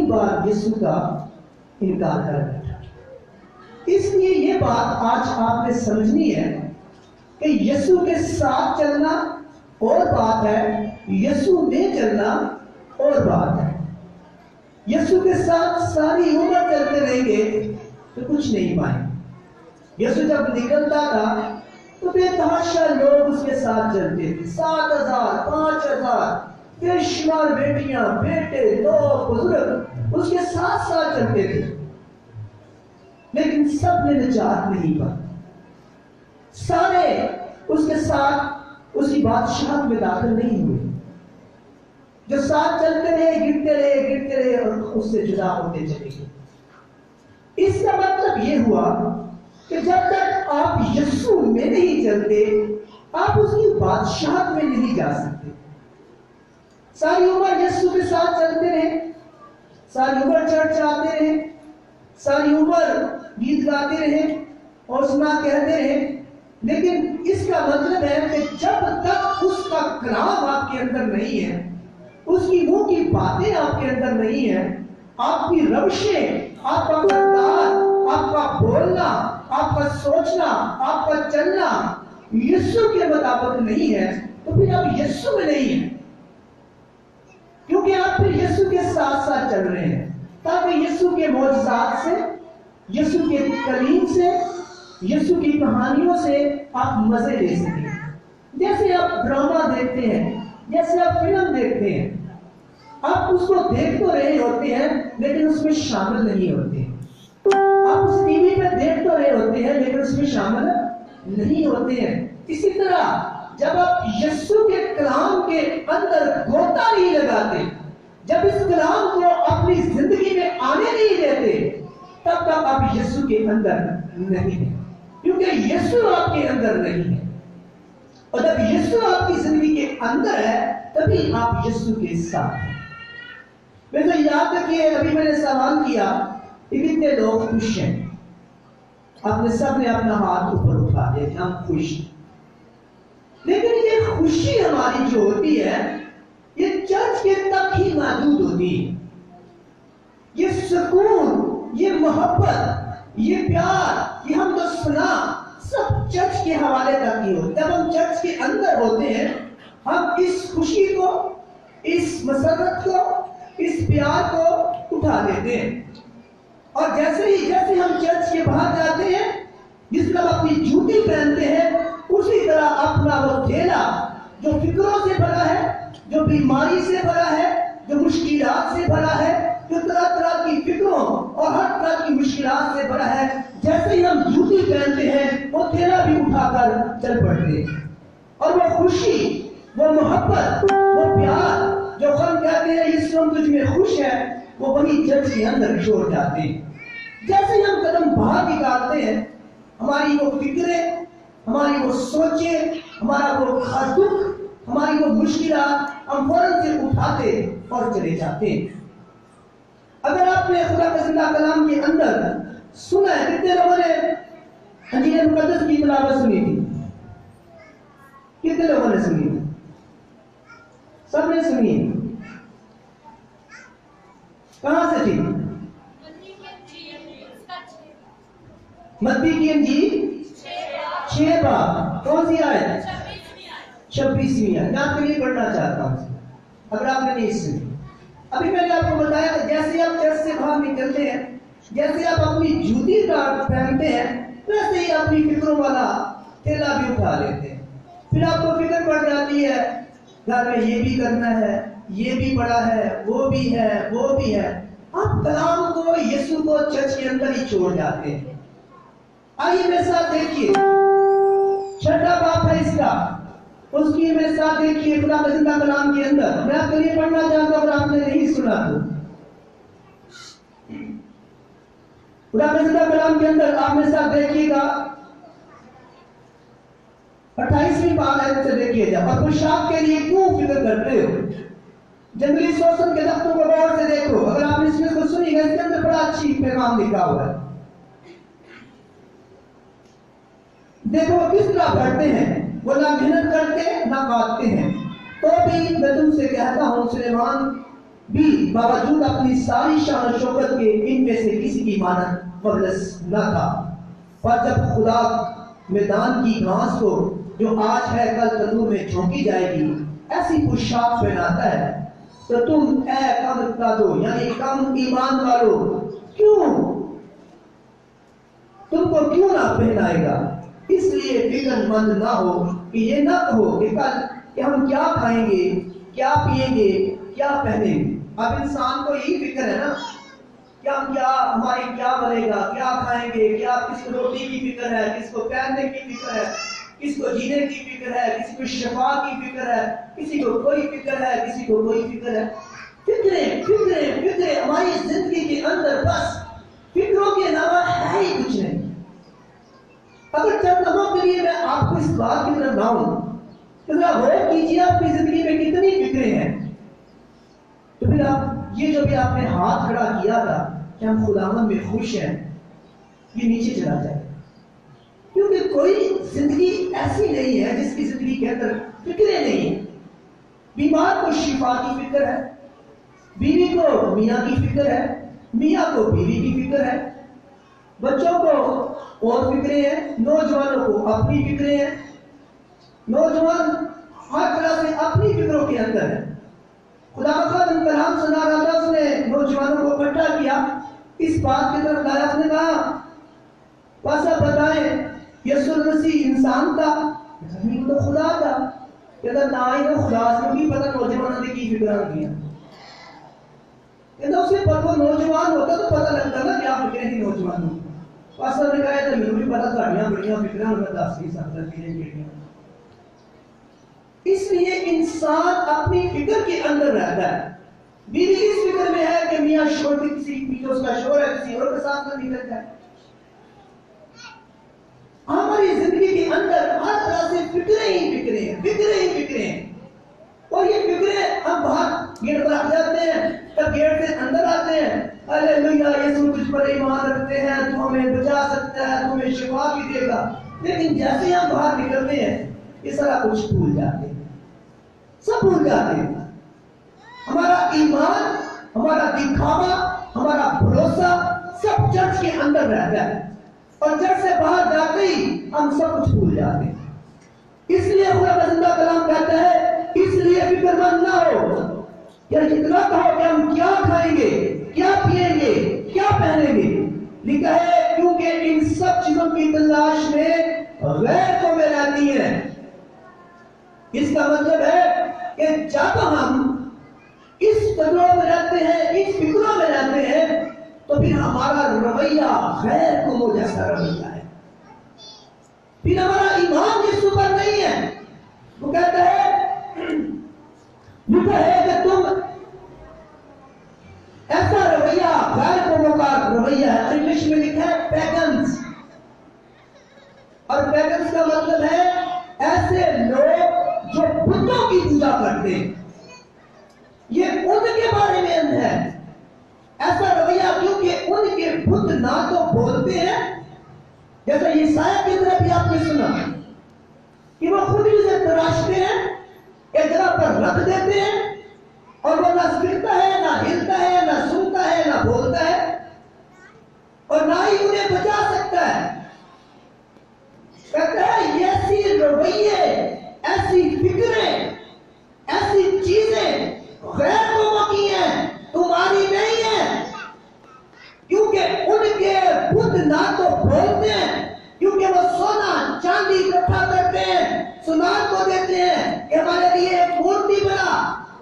3 بار یسوع کا انکار کر بیٹھا۔ اس لیے یہ بات آج آپ نے سمجھنی ہے کہ یسوع کے ساتھ چلنا اور بات ہے، یسوع میں چلنا اور بات ہے۔ یسوع کے ساتھ ساری عمر چلتے رہیں گے تو کچھ نہیں پائیں گے۔ یسوع جب نکلتا تھا تو بے تحاشا لوگ اس کے ساتھ چلتے تھے، 7,000 5,000 بے شمار بیٹیاں بیٹے لوگ بزرگ اس کے ساتھ ساتھ چلتے تھے، لیکن سب نے نجات نہیں پائی۔ سارے اس کے ساتھ اس کی بادشاہت میں داخل نہیں ہوئے۔ جو ساتھ چلتے رہے گرتے رہے اور اس سے جدا ہوتے چلے گئے۔ اس کا مطلب یہ ہوا کہ جب تک آپ یسوع میں نہیں چلتے آپ اس کی بادشاہت میں نہیں جا سکتے۔ ساری عمر یسوع کے ساتھ چلتے رہے، ساری عمر چرچ آتے رہے، ساری عمر گیت گاتے رہے اور سنا کہتے رہے، لیکن اس کا مطلب ہے کہ جب تک اس کا کلام آپ کے اندر نہیں ہے، اس کی منہ کی باتیں آپ کے اندر نہیں ہیں، آپ کی روشیں، آپ کا کردار، آپ کا بولنا، آپ کا سوچنا، آپ کا چلنا یسوع کے مطابق نہیں ہے، تو پھر آپ یسوع میں نہیں ہیں، کیونکہ آپ پھر یسوع کے ساتھ ساتھ چل رہے ہیں تاکہ یسوع کے معجزات سے، یسوع کے کلیم سے، یسوع کی کہانیوں سے آپ مزے لے سکیں۔ جیسے آپ ڈرامہ دیکھتے ہیں، جیسے آپ فلم دیکھتے ہیں، آپ اس کو دیکھ تو رہے ہوتے ہیں لیکن اس میں شامل نہیں ہوتے۔ آپ اس ٹی وی پہ دیکھ تو رہے ہوتے ہیں لیکن اس میں شامل نہیں ہوتے ہیں۔ اسی طرح جب آپ یسوع کے کلام کے اندر گوتا نہیں لگاتے، جب اس کلام کو اپنی زندگی میں آنے نہیں دیتے، تب تک آپ یسوع کے اندر نہیں ہیں، کیونکہ یسوع آپ کے اندر نہیں ہے۔ اور جب یسوع آپ کی زندگی کے اندر ہے تبھی آپ یسوع کے ساتھ ہیں۔ ویسے یاد رکھیے، ابھی میں نے سوال کیا کہ کتنے لوگ خوش ہیں؟ آپ نے سب نے اپنا ہاتھ اوپر اٹھا دیا کہ ہم خوش ہیں، لیکن یہ خوشی ہماری جو ہوتی ہے یہ چرچ کے تک ہی محدود ہوتی ہے۔ یہ سکون، یہ محبت، یہ پیار، یہ ہم تو سنا سب چرچ کے حوالے تک ہی ہوتے۔ جب ہم چرچ کے اندر ہوتے ہیں ہم اس خوشی کو، اس مسرت کو، اس پیار کو اٹھا لیتے ہیں، اور جیسے ہم چرچ کے باہر جاتے ہیں، جس طرح اپنی جوتی پہنتے ہیں، اسی طرح اپنا وہ تھیلا جو فکروں سے بھرا ہے، جو بیماری سے بھرا ہے، جو مشکلات سے بھرا ہے، جو طرح طرح کی فکروں اور ہر طرح کی مشکلات سے بھرا ہے، جیسے ہی ہم جوتی پہنتے ہیں وہ تھیلا بھی اٹھا کر چل پڑتے ہیں، اور وہ خوشی، وہ محبت، وہ پیار جو ہم کہتے ہیں اس وقت تجھ میں خوش ہے، وہ وہی چرچ کے اندر چھوڑ جاتے ہیں۔ جیسے ہی ہم قدم باہر نکالتے ہیں ہماری وہ فکریں، ہماری وہ سوچیں، ہمارا وہ دکھ، ہماری وہ مشکلات ہم فوراً سے اٹھاتے اور چلے جاتے ہیں۔ اگر آپ نے خدا کے زندہ کلام کے اندر سنا ہے، کتنے لوگوں نے انجیل مقدس کی تلاوت سنی تھی؟ کتنے لوگوں نے سنی تھی؟ سب نے سنی ہے؟ کہاں سے تھی؟ متی کی انجیل 6 باب، کون سی آیت؟ 26ویں آیت۔ میں آپ کے لیے پڑھنا چاہتا ہوں اگر آپ نے نہیں سنی۔ ابھی میں نے آپ کو بتایا کہ جیسے آپ چرچ سے باہر نکلتے ہیں، جیسے آپ اپنی جوتی پہنتے ہیں، ویسے ہی اپنی فکروں والا تھیلا بھی اٹھا لیتے ہیں۔ پھر آپ کو فکر پڑ جاتی ہے گھر میں یہ بھی کرنا ہے، یہ بھی پڑا ہے، وہ بھی ہے، وہ بھی ہے۔ آپ کلام کو، یسوع کو چرچ کے اندر ہی چھوڑ جاتے ہیں۔ آئیے میرے ساتھ دیکھیے 6 باب ہے اس کا، اس کی میرے ساتھ دیکھیے خدا کا زندہ کلام کے اندر۔ میں آپ کے لیے پڑھنا چاہتا ہوں اگر آپ نے نہیں سنا تو۔ خدا کا زندہ کلام کے اندر آپ میرے ساتھ دیکھیے گا 28ویں باب ہے، سے دیکھیے جا۔ اور پوشاک کے لیے کیوں فکر کرتے ہو؟ جنگلی سوسن کے درختوں کو غور سے دیکھو۔ اگر آپ نے اس میں کو سنی ہے، اس کے اندر بڑا اچھی پیغام لکھا ہوا ہے۔ دیکھو کس طرح بڑھتے ہیں، وہ نہ محنت کرتے نہ کاٹتے ہیں، تو بھی میں تم سے کہتا ہوں سلیمان بھی باوجود اپنی ساری شان و شوکت کے ان میں سے کسی کی مانند مخلص نہ تھا۔ پر جب خدا میدان کی گھاس کو جو آج ہے کل تندور میں جھونکی جائے گی ایسی پوشاک پہناتا ہے تو تم اے کم اعتقادو یعنی کم ایمان والو تم کو کیوں نہ پہنائے گا؟ اس لیے فکر مند نہ ہو کہ یہ نہ کہو کہ کل کہ ہم کیا کھائیں گے، کیا پئیں گے، کیا پہنیں گے۔ اب انسان کو یہی فکر ہے نا کہ ہم ہماری کیا بنے گا، کیا کھائیں گے، کیا کس کو روٹی کی فکر ہے، کس کو پہننے کی فکر ہے، کس کو جینے کی فکر ہے، کسی کو شفا کی فکر ہے، کسی کو کوئی فکر ہے، کسی کو کوئی فکر ہے۔ فکریں ہماری زندگی کے اندر بس فکروں کے علاوہ ہے ہی کچھ نہیں۔ اگر چند لمحوں کے لیے میں آپ کو اس بات کی طرف لاؤں کہ ذرا غور کیجیے آپ کی زندگی میں کتنی فکریں ہیں، تو پھر آپ یہ جو بھی آپ نے ہاتھ کھڑا کیا تھا کہ ہم خداوند میں خوش ہیں، یہ نیچے چلا جائے، کیونکہ کوئی زندگی ایسی نہیں ہے جس کی زندگی کے اندر فکریں نہیں ہیں۔ بیمار کو شفا کی فکر ہے، بیوی کو میاں کی فکر ہے، میاں کو بیوی کی فکر ہے، بچوں کو اور فکریں ہیں، نوجوانوں کو اپنی فکریں ہیں۔ نوجوان ہر طرح سے اپنی فکروں کے اندر ہے۔ خدا مخلوق کلام صلی اللہ علیہ وسلم نے نوجوانوں کو اکٹھا کیا، اس بات کی طرف لایا، اس نے کہا بس آپ بتائیں یسوع مسیح انسان تھا؟ نہیں، تو خدا تھا۔ کہتا نہ ہی تو خدا سے بھی پتہ نوجوانوں نے کی فکر کیا، کہتا اسے پتہ نوجوان ہوتا تو پتہ لگتا نا کیا فکریں تھی نوجوانوں کی۔ پاسٹر نے کہا تو مجھے بھی پتہ تھا بڑیاں فکریں ان کا 10 کی 7 کی۔ اس لیے انسان اپنی فکر کے اندر رہتا ہے۔ بیوی اس فکر میں ہے کہ میاں شوہر کی کسی اس کا شوہر ہے کسی اور کے ساتھ نہ نکل جائے۔ ہماری زندگی کے اندر ہر طرح سے فکریں ہی فکریں ہیں، اور یہ فکریں ہم باہر گیٹ پر آ جاتے ہیں، تب گیٹ سے اندر آتے ہیں، ہاللیلویا یسوع تجھ پر ایمان رکھتے ہیں، تو ہمیں بچا سکتا ہے، تو ہمیں شفا بھی دے گا۔ لیکن جیسے ہم باہر نکلتے ہیں یہ سارا کچھ بھول جاتے ہیں، سب بھول جاتے ہیں۔ ہمارا ایمان، ہمارا دکھاوا، ہمارا بھروسہ سب چرچ کے اندر رہتا ہے، اور چرچ سے باہر جاتے ہی ہم سب کچھ بھول جاتے ہیں۔ اس لیے خدا کا زندہ کلام کہتا ہے اس لیے فکر مند نہ ہو، یا اتنا کہو کہ ہم کیا کھائیں گے، کیا پئیں گے، کیا پہنیں گے۔ لکھا ہے کیونکہ ان سب چیزوں کی تلاش میں غیر قومیں رہتی ہیں۔ اس کا مطلب ہے کہ جب ہم اس قدروں میں رہتے ہیں، اس فکروں میں رہتے ہیں، تو پھر ہمارا رویہ غیر قوموں جیسا رویہ ہے، پھر ہمارا ایمان یسوع پر نہیں ہے۔ وہ کہتا ہے لکھا ہے کہ تم ایسا رویہ غیر قوموں کا رویہ ہے، انگلش میں لکھا ہے پیگنز، اور پیگنز کا مطلب ہے ایسے لوگ جو بتوں کی پوجا کرتے ہیں، یہ ان کے بارے میں ہے ایسا رویہ، کیونکہ ان کے بت نہ تو بولتے ہیں، جیسا یسایہ کی طرف بھی آپ نے سنا کہ وہ خود ہی سے تراشتے ہیں، ایک جگہ پر رکھ دیتے ہیں، اور وہ نہ سکتا ہے، نہ ہلتا ہے، نہ سنتا ہے، نہ بولتا ہے، اور نہ ہی انہیں بچا سکتا ہے۔ کہتا ہے ایسی رویے، ایسی فکریں، ایسی چیزیں غیر قوموں کی ہیں، تمہاری نہیں ہیں، کیونکہ ان کے بت نہ تو بولتے ہیں، کیونکہ وہ سونا چاندی اکٹھا کرتے ہیں، سنار کو دیتے ہیں کہ ہمارے لیے ایک مورتی بنا،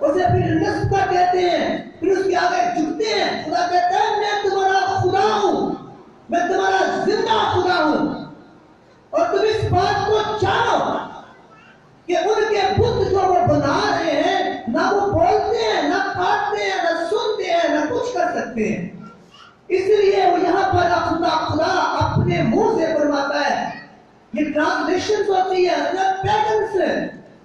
اسے پھر نصب کر دیتے ہیں، پھر اس کے آگے جھکتے ہیں۔ خدا کہتا ہے میں تمہارا خدا ہوں، میں تمہارا زندہ خدا ہوں، اور تم اس بات کو جانو کہ ان کے بت جو وہ بنا رہے ہیں، نہ وہ بولتے ہیں، نہ کاٹتے ہیں، نہ سنتے ہیں، نہ کچھ کر سکتے ہیں۔ اس لیے وہ یہاں پر خدا اپنے منہ سے فرماتا ہے، یہ ٹرانسلیشن ہوتی ہے پیگنز،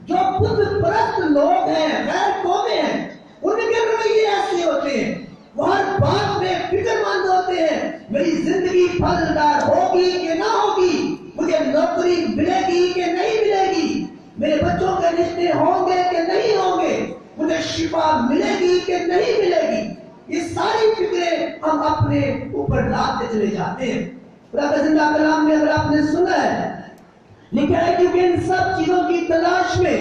جو بت پرست لوگ ہیں، غیر قومیں ہیں، ان کے رویے ایسے ہوتے ہیں، وہ ہر بات میں فکر مند ہوتے ہیں، میری زندگی پھلدار ہوگی کہ نہ ہوگی، مجھے نوکری ملے گی کہ نہیں ملے گی، میرے بچوں کے رشتے ہوں گے کہ نہیں ہوں گے، مجھے شفا ملے گی کہ نہیں ملے گی، یہ ساری فکریں ہم اپنے اوپر لاتے چلے جاتے ہیں۔ خدا کا زندہ کلام میں اگر آپ نے سنا ہے، لکھا ہے کیونکہ ان سب چیزوں کی تلاش میں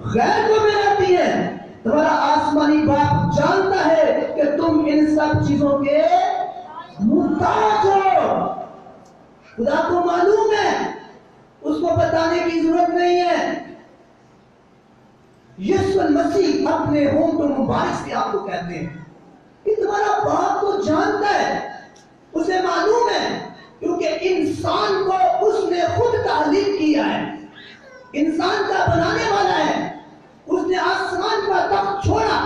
غیر کو میں رہتی ہے، تمہارا آسمانی باپ جانتا ہے کہ تم ان سب چیزوں کے محتاج ہو۔ خدا کو معلوم ہے، اس کو بتانے کی ضرورت نہیں ہے۔ یسوع مسیح اپنے ہونٹوں مبارک سے آپ کو کہتے ہیں کہ تمہارا باپ تو جانتا ہے، اسے معلوم ہے، کیونکہ انسان کو اس نے خود تعلیم کیا ہے، انسان کا بنانے والا ہے، اس نے آسمان کا تخت چھوڑا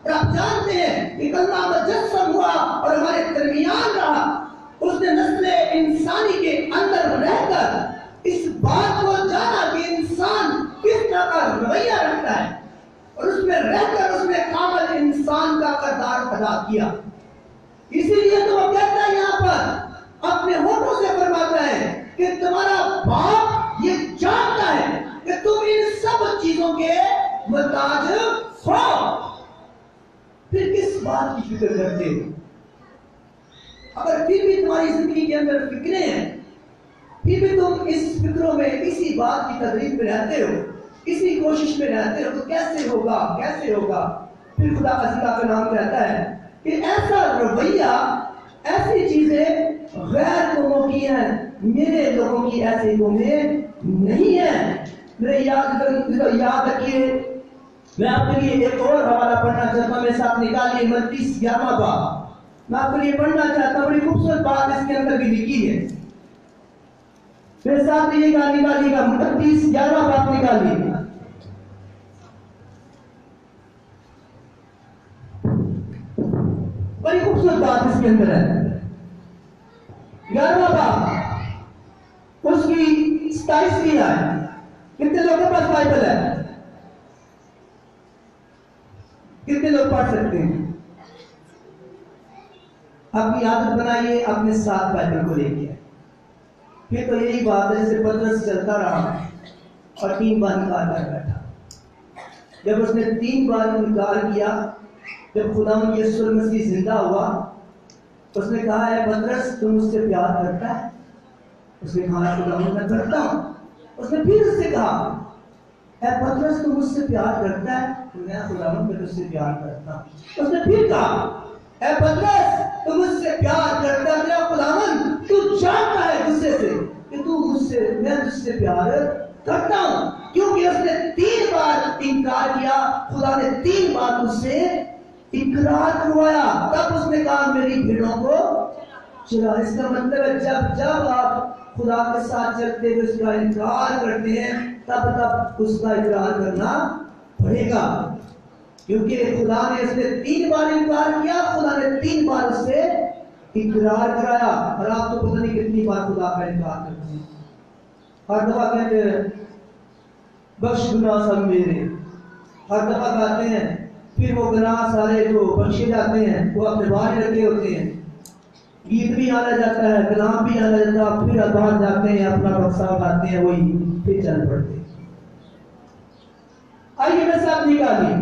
اور آپ جانتے ہیں کہ کلمہ مجسم ہوا اور ہمارے درمیان رہا۔ اس نے نسل انسانی کے اندر رہ کر اس بات کو جانا کہ انسان کس طرح کا رویہ رکھتا ہے، اور اس میں رہ کر اس نے کامل انسان کا کردار ادا کیا۔ اسی لیے تو وہ کہتا ہے یہاں پر اپنے ہونٹوں سے فرماتا ہے کہ تمہارا باپ یہ جانتا ہے کہ تم ان سب چیزوں کے محتاج ہو، پھر کس بات کی فکر کرتے ہو؟ اگر پھر بھی تمہاری زندگی کے اندر فکریں ہیں، پھر بھی تم اس فکروں میں اسی بات کی تدریج میں رہتے ہو، اسی کوشش میں رہتے ہو، تو کیسے ہوگا، کیسے ہوگا؟ پھر خدا کا ذکر کلام کہتا ہے کہ ایسا رویہ، ایسی چیزیں غیر قوموں کی ہیں، میرے لوگوں کی ایسی قومیں نہیں ہیں۔ میرے یاد رکھیے، میں آپ کے لیے ایک اور حوالہ پڑھنا چاہتا ہوں، میرے ساتھ نکالیے متی 11واں باب، میں آپ کے لیے پڑھنا چاہتا ہوں، بڑی خوبصورت بات اس کے اندر بھی لکھی ہے، میرے ساتھ یہ نکالیے گا، متی 11واں باب نکالیے۔ بڑی خوبصورت بات اس کے اندر ہے، 11واں باب اس کی 27ویں آیت۔ کتنے لوگوں کے پاس بائبل ہے؟ کتنے لوگ پڑھ سکتے ہیں؟ اپنی عادت بنائیے اپنے ساتھ بائبل کو لے کے۔ پھر تو یہی بات ہے جیسے پترس چلتا رہا اور 3 بار انکار کر بیٹھا۔ جب اس نے 3 بار انکار کیا، جب خداوند یسوع مسیح زندہ ہوا، اس نے کہا ہے پترس تم مجھ سے پیار کرتا ہے؟ اس نے کہا خداوند میں کرتا ہوں۔ اس نے پھر اس سے کہا اے پترس تم مجھ سے پیار کرتا ہے؟ میں خداوند میں تجھ سے پیار کرتا ہوں۔ اس نے پھر کہا اے پترس تم مجھ سے پیار کرتا ہے؟ میرا خداوند تو جانتا ہے غصے سے کہ تو مجھ سے، میں تجھ سے پیار کرتا ہوں، کیونکہ اس نے 3 بار انکار کیا۔ خدا نے 3 بار اس سے اقرار کروایا، تب اس نے کہا میری بھیڑوں کو چلا۔ اس کا مطلب ہے جب آپ خدا کے ساتھ چلتے ہوئے اس کا انکار کرتے ہیں، تب اس کا اقرار کرنا پڑے گا، کیونکہ خدا نے اس نے 3 بار انکار کیا، خدا نے 3 بار اس سے اقرار کرایا۔ اور آپ تو پتہ نہیں کتنی بار خدا کا انکار کرتے ہیں، ہر دفعہ کہتے ہیں بخش گناہ سب میرے، ہر دفعہ کہتے ہیں، پھر وہ گناہ سارے جو بخشے جاتے ہیں وہ اپنے باہر رکھے ہوتے ہیں، گیت بھی آنا جاتا ہے، کلام بھی آنا جاتا ہے، پھر باہر جاتے ہیں اپنا بکسا اٹھاتے ہیں، وہی پھر چل پڑتے ہیں۔ آئیے میں ساتھ نکالیے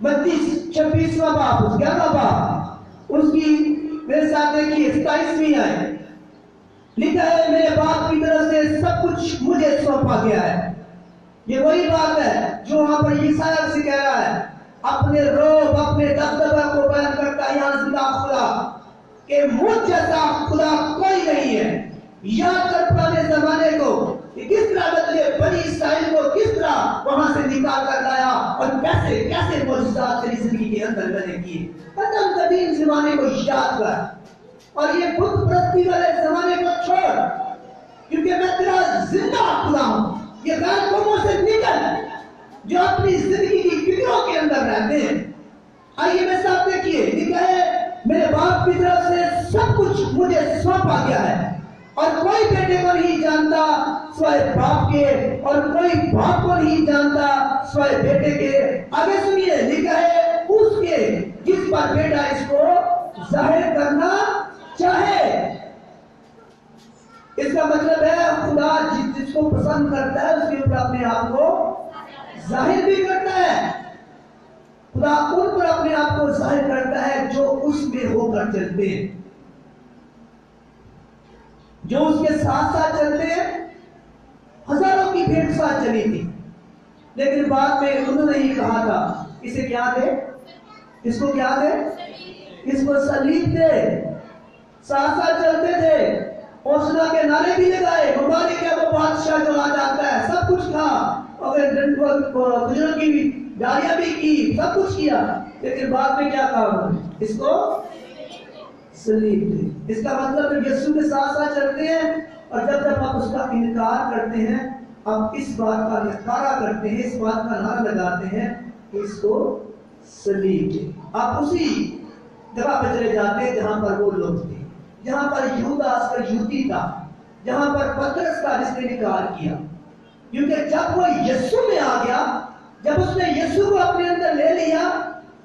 متی 26واں باب، 11واں باب، اس کی میرے ساتھ دیکھیے 27ویں آیت۔ لکھا ہے میرے باپ کی طرف سے سب کچھ مجھے سونپا گیا ہے۔ یہ وہی بات ہے جو وہاں پر یسایہ سے کہہ رہا ہے، اپنے روب، اپنے دبدبہ کو بیان کرتا ہے یہاں زندہ خدا کہ مجھ جیسا خدا کوئی نہیں ہے۔ یاد کر پرانے زمانے کو کہ کس طرح بدلے بنی اسرائیل کو کس طرح وہاں سے نکال کر لایا اور کیسے کیسے معجزات تیری زندگی کے اندر میں نے کیے۔ قدم قدیم زمانے کو یاد کر اور یہ بت پرستی والے زمانے کو چھوڑ، کیونکہ میں تیرا زندہ خدا ہوں۔ یہ غیر قوموں سے نکل جو اپنی زندگی کی فکروں کے اندر رہتے ہیں۔ آئیے میں ساتھ دیکھیے، لکھا ہے میرے باپ کی طرف سے سب کچھ مجھے سونپا گیا ہے، اور کوئی بیٹے کو نہیں جانتا سوائے باپ کے، اور کوئی باپ کو نہیں جانتا سوائے بیٹے کے۔ آگے سنیے، لکھا ہے اس کے جس پر بیٹا اس کو ظاہر کرنا چاہے۔ اس کا مطلب ہے خدا جس کو پسند کرتا ہے اس کے اوپر اپنے آپ کو ظاہر بھی کرتا ہے۔ خدا ان پر اپنے آپ کو ظاہر کرتا ہے جو اس میں ہو کر چلتے ہیں، جو اس کے ساتھ ساتھ چلتے ہیں۔ ہزاروں کی بھیڑ ساتھ چلی تھی، لیکن بعد میں انہوں نے یہ کہا تھا، اسے کیا دے، اس کو کیا دے، اس کو صلیب دے۔ ساتھ ساتھ چلتے تھے، حوصلہ کے نعرے بھی لگائے، مبارک ہے وہ بادشاہ جو آ جاتا ہے، سب کچھ کھا، اور گجروں کی گالیاں بھی کی، سب کچھ کیا، لیکن بعد میں کیا کہا، اس کو صلیب دے۔ اس کا مطلب یسوع کے ساتھ ساتھ چلتے ہیں، اور جب جب آپ اس کا انکار کرتے ہیں، آپ اس بات کا نکارہ کرتے ہیں، اس بات کا نعرہ لگاتے ہیں کہ اس کو صلیب دے، آپ اسی جگہ پہ چلے جاتے ہیں جہاں پر وہ لوگ تھے، جہاں پر یہوداس کا یہودی تھا، جہاں پر پترس کا جس نے انکار کیا، کیونکہ جب وہ یسوع میں آ گیا، جب اس نے یسوع کو اپنے اندر لے لیا،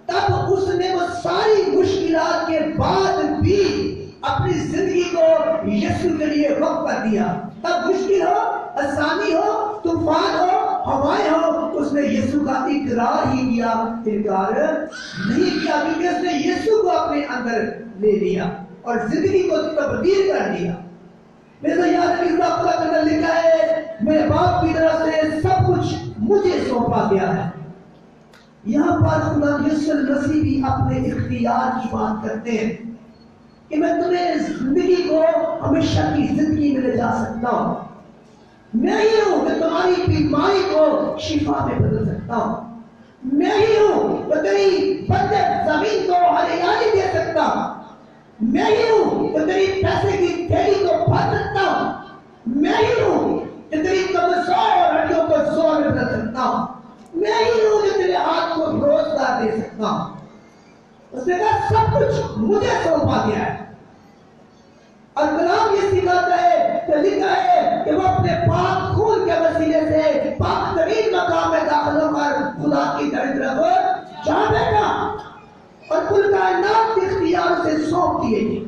تب اس نے وہ ساری مشکلات کے بعد بھی اپنی زندگی کو یسوع کے لیے وقف کر دیا۔ تب مشکل ہو، آسانی ہو، طوفان ہو، ہوائیں ہو، اس نے یسوع کا اقرار ہی کیا، انکار نہیں کیا، کیونکہ اس نے یسوع کو اپنے اندر لے لیا اور زندگی کو تبدیل کر دیا۔ میرے تو یاد ہے کہ خدا کے اندر لکھا ہے، میرے باپ کی طرف سے سب کچھ مجھے سونپا گیا ہے۔ یہاں پر خدا یسوع مسیح بھی اپنے اختیار کی بات کرتے ہیں کہ میں تمہیں زندگی کو ہمیشہ کی زندگی میں لے جا سکتا ہوں، میں ہی ہوں کہ تمہاری بیماری کو شفا میں بدل سکتا ہوں، میں ہی ہوں کہ تیری بنجر زمین کو ہریالی دے سکتا ہوں، میں ہی ہوں کہ تیری پیسے کی تھیلی کو بھر سکتا ہوں، میں ہی ہوں کہ تیری کمزور ہڈیوں کو زور میں بدل سکتا ہوں، میں ہی ہوں جو تیرے ہاتھ کو روزگار دے سکتا ہوں۔ اس نے کہا سب کچھ مجھے سونپا گیا ہے، اور کلام یہ سکھاتا ہے کہ لکھا ہے کہ وہ اپنے پاک خون کے وسیلے سے پاک ترین مقام میں داخل ہو کر خدا کی طرف جا بیٹھا اور کل کائنات کے اختیار سے سونپ دیے گئے،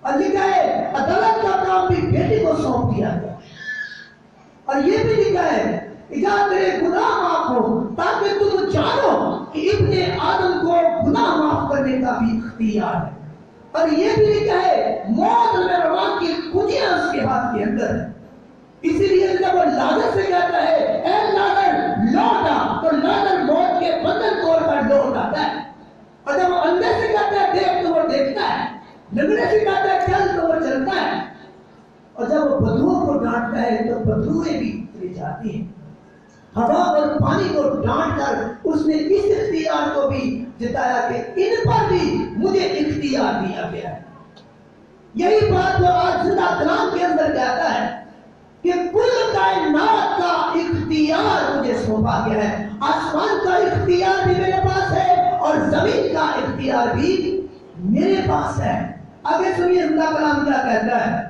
اور لکھا ہے عدالت کا کام بھی بیٹی کو سونپ دیا گیا، اور یہ بھی لکھا ہے یا تیرے گناہ معاف ہو تاکہ تم جانو کہ ابن آدم کو گناہ معاف کرنے کا بھی اختیار ہے، اور یہ بھی لکھا ہے موت میں روان کی کنجیاں اس کے ہاتھ کے اندر ہے۔ اسی لیے جب وہ لازر سے کہتا ہے اے لازر لوٹ آ، تو لازر موت کے بندھن توڑ کر لوٹ آتا ہے، اور جب وہ اندھے سے کہتا ہے دیکھ تو وہ دیکھتا ہے، لنگڑے سے کہتا ہے چل تو وہ چلتا ہے، اور جب وہ بدھوؤں کو ڈانٹتا ہے تو بدھوئیں بھی چلی جاتی ہیں۔ ہوا اور پانی کو ڈانٹ کر اس نے اس اختیار کو بھی جتایا کہ ان پر بھی مجھے اختیار دیا گیا ہے۔ یہی بات وہ آج زندہ کلام کے اندر کہتا ہے کہ کل کائنات کا اختیار مجھے سونپا گیا ہے، آسمان کا اختیار بھی میرے پاس ہے اور زمین کا اختیار بھی میرے پاس ہے۔ آگے سنیے زندہ کلام کیا کہتا ہے،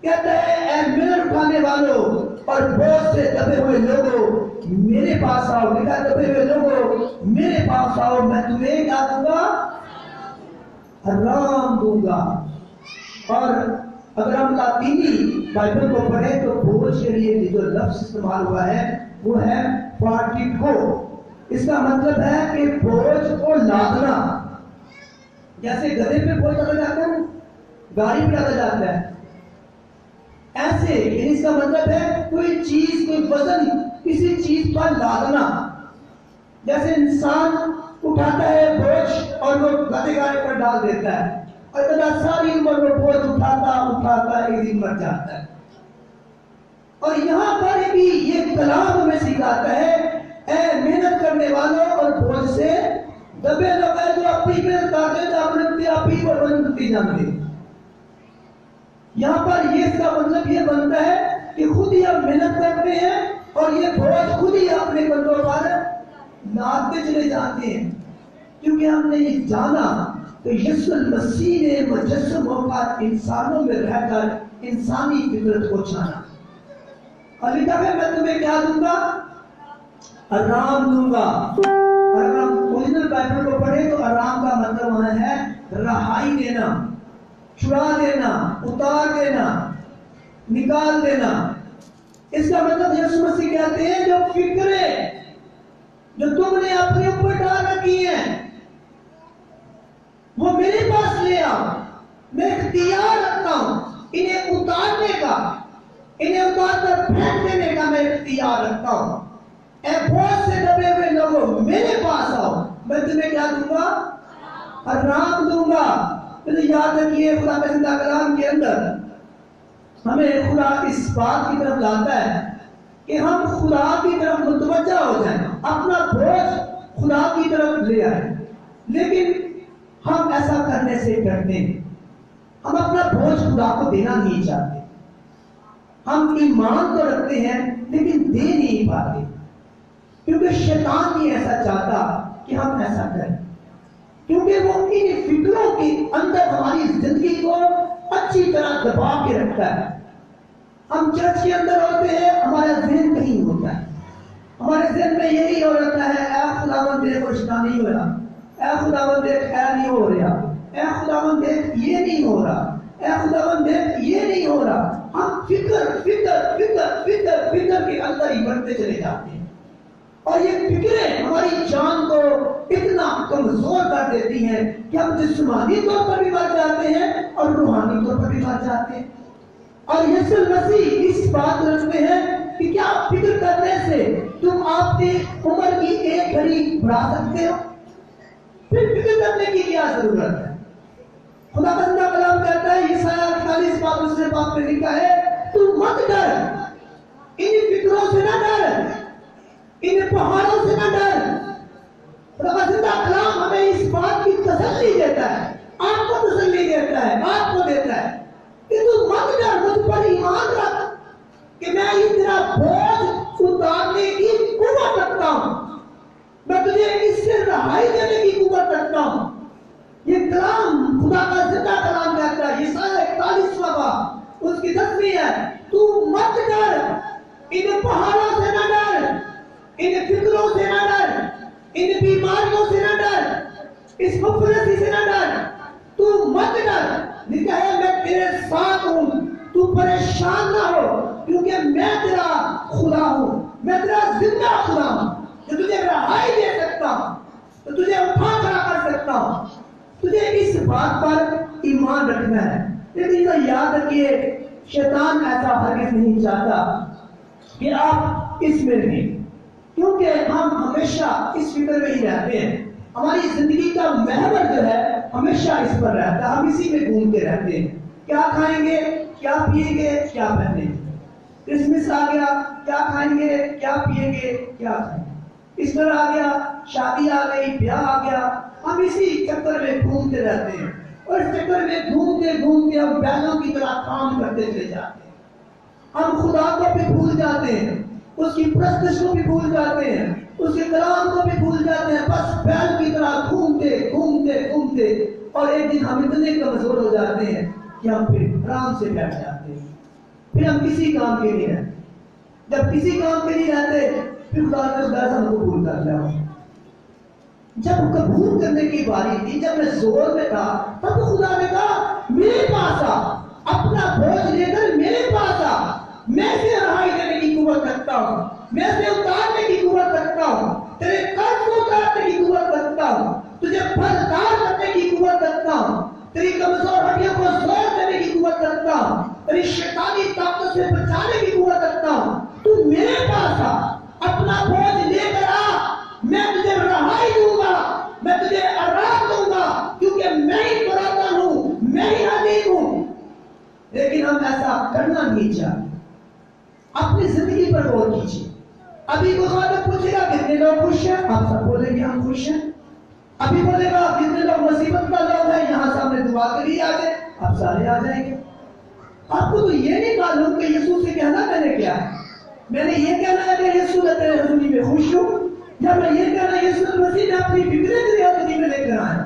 کہتا ہے اے منن اٹھانے والوں اور بوجھ سے دبے ہوئے لوگوں میرے پاس آؤ، لکھا دبے ہوئے لوگوں میرے پاس آؤ، میں تمہیں کیا دوں گا، آرام دوں گا۔ اور اگر ہم لاطینی بائبل کو پڑھیں تو بوجھ کے لیے جو لفظ استعمال ہوا ہے وہ ہے پارٹیکو، اس کا مطلب ہے کہ بوجھ کو لادنا، جیسے گدھے پہ بوجھ ڈالا جاتا ہے، گاڑی پہ ڈالا جاتا ہے، ایسے اس کا مطلب ہے کوئی چیز، کوئی وزن کسی چیز پر لادنا، جیسے انسان اٹھاتا ہے بوجھ اور وہ گدھے گاڑی پر ڈال دیتا ہے، اور ساری عمر وہ بوجھ اٹھاتا ایک دن مر جاتا ہے۔ اور یہاں پر بھی یہ کلام ہمیں سکھاتا ہے اے محنت کرنے والوں اور بوجھ سے دبے لوگ ہیں جو اپنی محنت کرتے ہیں، اپنے آپ ہی کو بنتی جانتے۔ یہاں پر یہ اس کا مطلب یہ بنتا ہے کہ خود ہی ہم محنت کرتے ہیں اور یہ بوجھ خود ہی اپنے کندھوں پر لادتے چلے جاتے ہیں، کیونکہ ہم نے یہ جانا کہ یسوع مسیح نے مجسم ہو کر انسانوں میں رہ کر انسانی فطرت کو جانا، اور لکھا ہے میں تمہیں کیا دوں گا، آرام دوں گا۔ اگر ہم اوریجنل بائبل کو پڑھیں تو آرام کا مطلب وہاں ہے رہائی دینا، چھڑا دینا، اتار دینا، نکال دینا۔ اس کا مطلب یسوع مسیح کہتے ہیں جو فکریں جو تم نے اپنے اوپر ڈال رکھی ہیں وہ میرے پاس لے آؤ. میں اختیار رکھتا ہوں انہیں اتارنے کا، انہیں اتار کر پھینک دینے کا میں اختیار رکھتا ہوں. اے بہت سے دبے ہوئے لوگوں میرے پاس آؤ، میں تمہیں کیا دوں گا؟ آرام دوں گا. تو یاد رکھیے خدا کے زندہ کلام کے اندر ہمیں خدا اس بات کی طرف لاتا ہے کہ ہم خدا کی طرف متوجہ ہو جائیں، اپنا بوجھ خدا کی طرف لے آئیں. لیکن ہم ایسا کرنے سے ڈرتے ہیں، ہم اپنا بوجھ خدا کو دینا نہیں چاہتے. ہم ایمان تو رکھتے ہیں لیکن دے نہیں پاتے، کیونکہ شیطان نہیں ایسا چاہتا کہ ہم ایسا کریں، کیونکہ وہ ان فکروں کے اندر ہماری زندگی کو اچھی طرح دبا کے رکھتا ہے. ہم چرچ کے اندر ہوتے ہیں، ہمارا ذہن کہیں ہوتا ہے، ہمارے ذہن میں یہی ہو رہتا ہے اے خداوند دیکھ کچھ نہیں ہو رہا، اے خداوند دیکھ اے نہیں ہو رہا، اے خداوند دیکھ یہ نہیں ہو رہا، اے خداوند دیکھ یہ نہیں ہو رہا. ہم فکر فکر فکر فکر فکر کے اندر ہی بڑھتے چلے جاتے ہیں، اور یہ فکریں ہماری جان کو اتنا کمزور کر دیتی ہیں کہ ہم جسمانی طور پر بھی مر جاتے ہیں اور روحانی طور پر بھی مر جاتے ہیں. اور یسوع مسیح اس بات رکھتے ہیں کہ کیا فکر کرنے سے تم آپ کی عمر کی ایک گھڑی بڑھا سکتے ہو؟ پھر فکر کرنے کی کیا ضرورت ہے؟ خدا کا زندہ کلام کہتا ہے یسایہ 41 باب دوسرے باب میں لکھا ہے تم مت ڈر، ان فکروں سے نہ ڈر، ان پہاڑوں سے نہ ڈر. خدا کا زندہ کلام ہمیں اس بات کی تسلی دیتا ہے، آپ کو تسلی دیتا ہے، آپ کو دیتا ہے کہ تم مت ڈر، مجھ پر ایمان رکھ کہ میں یہ تیرا بوجھ اتارنے کی قوت رکھتا ہوں، میں تجھے اس سے رہائی دینے کی قوت رکھتا ہوں. یہ کلام خدا کا زندہ کلام کہتا ہے یسایہ 41 باب اس کی 10ویں ہے تو مت ڈر، ان پہاڑوں سے نہ ڈر، ان فکروں سے نہ ڈر، ان بیماریوں سے نہ ڈر، اس مفلسی سے نہ ڈر، تو مت ڈر. لکھا ہے میں تیرے ساتھ ہوں، تو پریشان نہ ہو، کیونکہ میں تیرا خدا ہوں، میں تیرا زندہ خدا ہوں جو تجھے رہائی دے سکتا ہوں، تو تجھے اٹھا کھڑا کر سکتا ہوں. تجھے اس بات پر ایمان رکھنا ہے. لیکن یاد رکھیے شیطان ایسا ہرگز نہیں چاہتا کہ آپ اس میں رہیں، کیونکہ ہم ہمیشہ اس فکر میں ہی رہتے ہیں. ہماری زندگی کا محور جو ہے ہمیشہ اس پر رہتا ہے، ہم اسی میں گھومتے رہتے ہیں. کیا کھائیں گے، کیا پیئیں گے، کیا پہنیں گے. کرسمس آ گیا، کیا کھائیں گے، کیا پیئیں گے، کیا کھائیں گے. ایسٹر آ گیا، شادی آ گئی، بیاہ آ گیا، ہم اسی چکر میں گھومتے رہتے ہیں. اور اس چکر میں گھومتے گھومتے ہم بیلوں کی طرح کام کرتے چلے جاتے ہیں. ہم خدا کو بھی بھول جاتے ہیں، اس کی پرستش کو بھی بھول جاتے ہیں، اس کے کلام کو بھی بھول جاتے ہیں. بس بیل کی طرح گھومتے گھومتے گھومتے، اور ایک دن ہم اتنے کمزور ہو جاتے ہیں کہ ہم پھر آرام سے بیٹھ جاتے ہیں. پھر ہم کسی کام کے نہیں رہتے. جب کسی کام کے نہیں رہتے پھر خدا نے اس ہم کو قبول کر لیا. جب قبول کرنے کی باری تھی، جب میں زور میں تھا، تب خدا نے کہا میرے پاس آ، اپنا بوجھ لے کر میرے پاس آ، میں سے رہائی دینے کی قوت رکھتا ہوں، میں سے اتارنے کی قوت رکھتا ہوں، تیرے قرض کو اتارنے کی قوت رکھتا ہوں، تجھے پھلدار کرنے کی قوت رکھتا ہوں، تیری کمزور ہڈیوں کو زور دینے کی قوت رکھتا ہوں، تیری شیطانی طاقت سے بچانے کی قوت رکھتا ہوں. تو میرے پاس آ، اپنا بوجھ لے کر آ، میں تجھے رہائی دوں گا، میں تجھے آرام دوں گا، کیونکہ میں ہی برابر ہوں، میں ہی عظیم ہوں. لیکن ہم ایسا کرنا نہیں چاہتے. اپنی زندگی پر غور کیجیے. ابھی کوئی خاتم پوچھے گا کتنے لوگ خوش ہیں، آپ سب بولیں گے ہم خوش ہیں. ابھی بولے گا کتنے لوگ مصیبت کا لوگ ہیں، یہاں سامنے دعا کے لیے آ جائیں، آپ سارے آ جائیں گے. آپ کو تو یہ نہیں معلوم کہ یسوع سے کہنا میں نے کیا ہے. میں نے یہ کہنا ہے کہ یسوع تیرے حضوری میں خوش ہوں، یا میں یہ کہنا ہے یسوع مسیح نے اپنی فکریں تیری حضوری میں لے کر آئے.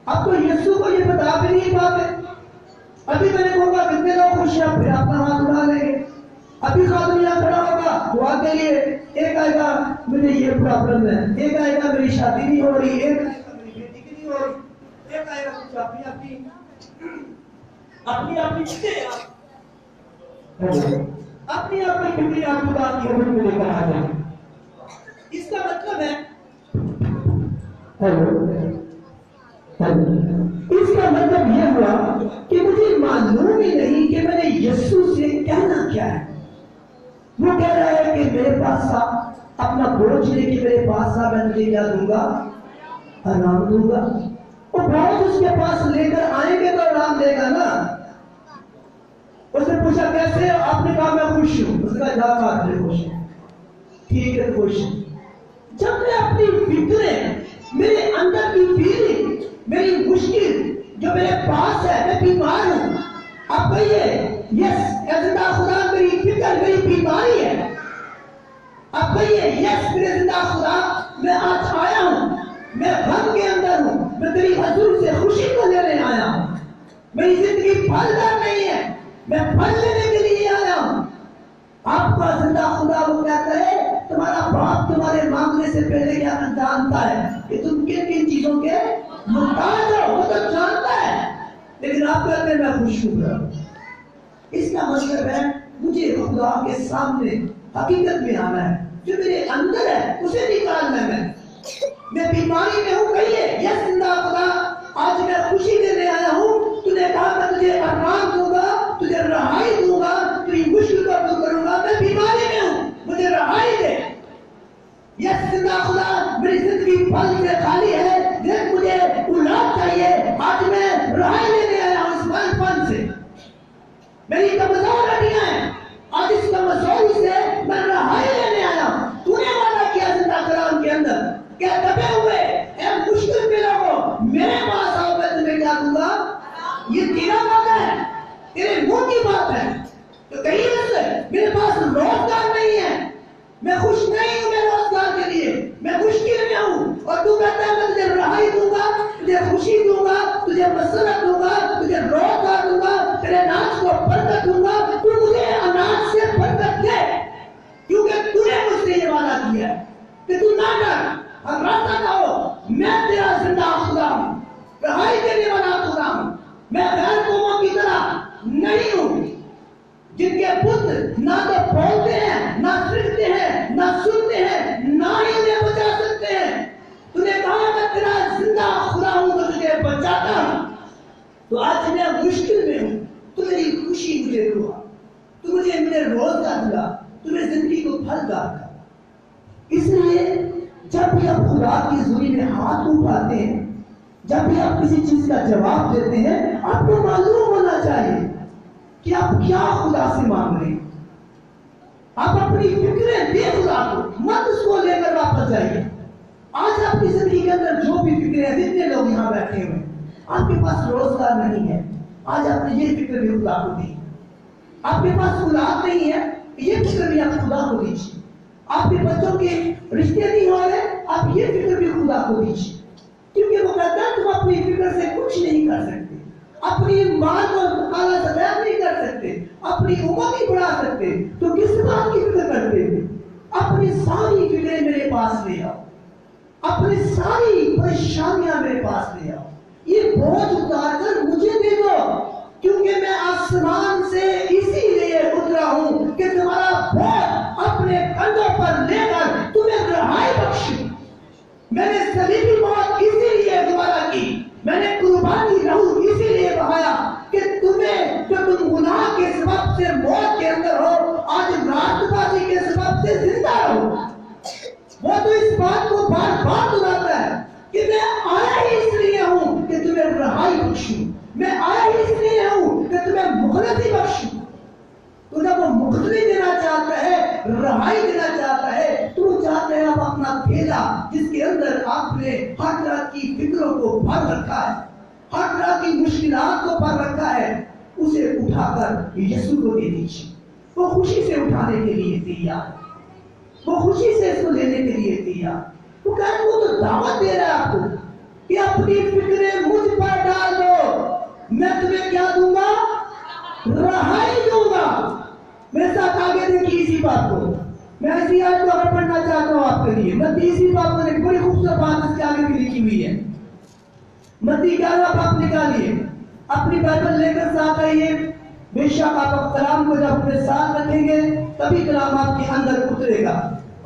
آپ کو یسوع کو یہ بتا بھی نہیں پاتے. ابھی میں نے کہوں گا کتنے لوگ خوش ہیں، پھر اپنا ہاتھ اٹھا لیں گے. ابھی خاتم یہاں کھڑا ہوگا دعا کے لیے، ایک آئے گا مجھے یہ پرابلم ہے، ایک آئے گا میری شادی نہیں ہو رہی، ایک آئے گا میری بیٹی کی نہیں ہو رہی، ایک آئے گا کچھ اپنی فکری آپ خدا کی حضوری میں لے کر آ جائیں. اس کا مطلب ہے اس کا مطلب یہ ہوا کہ مجھے معلوم ہی نہیں کہ میں نے یسوع سے کہنا کیا ہے. وہ کہہ رہا ہے کہ میرے پاس آ، اپنا بوجھ لے کے میرے پاس آ، میں تجھے کیا دوں گا؟ آرام دوں گا. وہ بوجھ اس کے پاس لے کر آئیں گے تو آرام دے گا نا. اس نے پوچھا کیسے؟ آپ نے کہا میں خوش ہوں. اس نے کہا جا کر میں خوش ہوں. ٹھیک ہے خوش ہوں. جب میں اپنی فکریں، میرے اندر کی فیلنگ، میری مشکل جو میرے پاس ہے، میں بیمار ہوں، آپ کہیے یس اے زندہ خدا میری فکر میری بیماری ہے. آپ کہیے یس میرے زندہ خدا میں آج آیا ہوں، میں غم کے اندر ہوں، میں تیری حضور سے خوشی کو لینے آیا ہوں. میری زندگی پھلدار نہیں ہے، میں پھل لینے کے لیے آیا ہوں. آپ کا زندہ خدا وہ کہتا ہے تمہارا باپ تمہارے مانگنے سے پہلے کیا جانتا ہے کہ تم کن کن چیزوں کے محتاج ہو، وہ تو جانتا ہے. لیکن آپ کہتے ہیں میں خوش ہوں. اس کا مطلب ہے مجھے خدا کے سامنے حقیقت میں آنا ہے، جو میرے اندر ہے اسے نکالنا ہے. میں بیماری میں ہوں، کہیے یس زندہ خدا آج میں خوشی دینے آیا ہوں. تو نے کہا میں تجھے آرام دوں گا، تجھے رہائی دوں گا، تیری مشکل کو دور کروں گا. میں بیماری میں ہوں، مجھے رہائی دے. یس زندہ خدا میری زندگی پھل سے خالی ہے، دیکھ مجھے اولاد چاہیے. آج میں رہائی لینے آیا ہوں اس پن سے. میری کمزور ہڈیاں ہیں، آج اس کمزوری سے میں رہائی لینے آیا ہوں. تو نے وعدہ کیا زندہ کلام کے اندر کہ دبے ہوئے اے مشکل میں لوگوں میرے پاس آؤ، میں تمہیں کیا دوں گا. یہ تیرا وعدہ ہے، تیرے منہ کی بات ہے. تو کہیں سے میرے پاس روزگار نہیں ہے، میں خوش نہیں ہوں، میں روزگار کے لیے میں مشکل میں ہوں، اور تو کہتا ہے میں تجھے رہائی دوں گا، تجھے خوشی دوں گا، تجھے مسرت دوں گا، تجھے روزگار دوں گا، تیرے اناج کو برکت دوں گا. تو مجھے اناج سے برکت دے، کیونکہ تو نے مجھ سے یہ وعدہ کیا ہے کہ تو نہ ڈر اور راستہ نہ ہو. میں تیرا زندہ خدا ہوں، رہائی دینے والا خدا ہوں. میں غیر قوموں کی طرح نہیں ہوں جن کے پتر نہ تو بولتے ہیں، نہ سنتے ہیں، نہ سنتے ہیں، نہ ہی انہیں بچا سکتے ہیں. تو نے کہا میں تیرا زندہ خدا ہوں تو تجھے بچاتا ہوں. تو آج میں مشکل میں ہوں، تو میری خوشی مجھے ہوا، تو مجھے میرے روزگار دیا، تو میری زندگی کو پھل دار کر. اس لیے جب بھی آپ خدا کی حضوری میں ہاتھ اٹھاتے ہیں، جب بھی آپ کسی چیز کا جواب دیتے ہیں، آپ کو معلوم ہونا چاہیے کہ آپ کیا خدا سے مانگ رہے ہیں. آپ اپنی فکریں دے خدا کو، مت اس کو لے کر واپس جائیے. آج آپ کی زندگی کے اندر جو بھی فکریں ہیں، جتنے لوگ یہاں بیٹھے ہوئے آپ کے پاس روزگار نہیں ہے، آج آپ نے یہ فکر بھی خدا کو دی. آپ کے پاس اولاد نہیں ہے، یہ فکر بھی آپ خدا کو دیجیے. آپ کے بچوں کے رشتے نہیں ہو رہے، آپ یہ فکر بھی خدا کو دیجیے. کیونکہ وہ کہتا ہے تم اپنی فکر سے کچھ نہیں کر سکتے، اپنی مال کو اعلیٰ سفید نہیں کر سکتے، اپنی عمر نہیں بڑھا سکتے، تو کس بات کی فکر کرتے ہیں؟ اپنی ساری فکریں میرے پاس لے آؤ، اپنی ساری پریشانیاں میرے پاس لے آؤ. یہ بوجھ اتار کر مجھے دے دو، کیونکہ میں آسمان سے اسی لیے اترا ہوں کہ تمہارا بوجھ اپنے کندھوں پر لے کر تمہیں رہائی بخشوں. میں نے صلیبی موت اسی لیے دوبارہ کی، میں نے قربانی لہو اسی لیے بہایا کہ تمہیں جو تم گناہ کے سبب سے موت کے اندر ہو، آج راست بازی کے سبب سے زندہ ہو. وہ تو اس بات کو بار بار دہراتا ہے کہ میں آیا ہی اس لیے ہوں کہ تمہیں رہائی بخشوں، میں آیا ہی اس لیے ہوں کہ تمہیں مغلطی بخشوں. تو جب وہ مغلطی دینا چاہتا ہے، رہائی دینا چاہتا ہے، تو وہ چاہتا ہے اب اپنا تھیلا جس کے اندر آپ نے ہر طرح کی فکروں کو بھر رکھا ہے، ہر طرح کی مشکلات کو بھر رکھا ہے، اسے اٹھا کر یسوع کو دے دیجیے. وہ خوشی سے اٹھانے کے لیے تیار ہے، وہ خوشی سے اس کو لینے کے لیے تیار. وہ کہتے وہ تو دعوت دے رہا ہے آپ کو کہ اپنی فکریں مجھ پر ڈال دو، میں تمہیں کیا دوں گا؟ رہائی دوں گا. میرے ساتھ آگے دیکھیے اسی بات کو. میں اسی آیت کو اگر پڑھنا چاہتا ہوں آپ کے لیے. متی اسی بات کو دیکھ، بڑی خوبصورت بات اس کے آگے بھی لکھی ہوئی ہے. متی 11 باب نکالیے، اپنی بائبل لے کر ساتھ آئیے. بے شک آپ کلام کو جب اپنے ساتھ رکھیں گے تبھی کلام آپ کے اندر اترے گا.